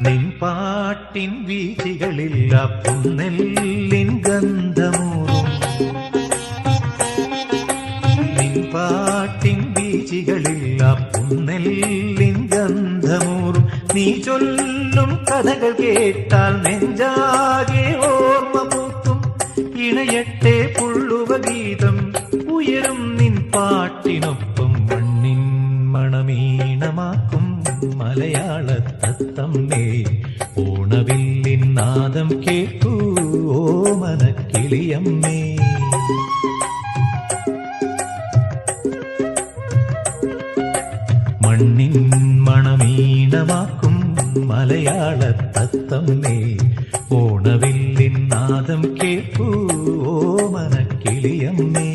നിൻ പാട്ടിൻ വീഥികളില്ല പുന്നെല്ലിൻ ഗന്ധമൂറും നിൻ പാട്ടിൻ വീഥികളില്ല പുന്നെല്ലിൻ ഗന്ധമൂറും നീ ചൊല്ലും കഥകൾ കേട്ടാൽ നെഞ്ചാകെ ഓർമ്മ പൂത്തും ഇണയട്ടെ പുള്ളുവ ഗീതം ഉയരും നിൻ പാട്ടിനൊപ്പം മണ്ണിൻ മണമീണമാക്കും മലയാള തത്തമ്മേ ഓണവില്ലിൻ നാദം കേട്ടു ഓമനക്കിളിയമ്മേ മണ്ണിൻ മണമീണമാക്കും മലയാള തത്തമ്മേ ഓണവില്ലിൻ നാദം കേട്ടു ഓമനക്കിളിയമ്മേ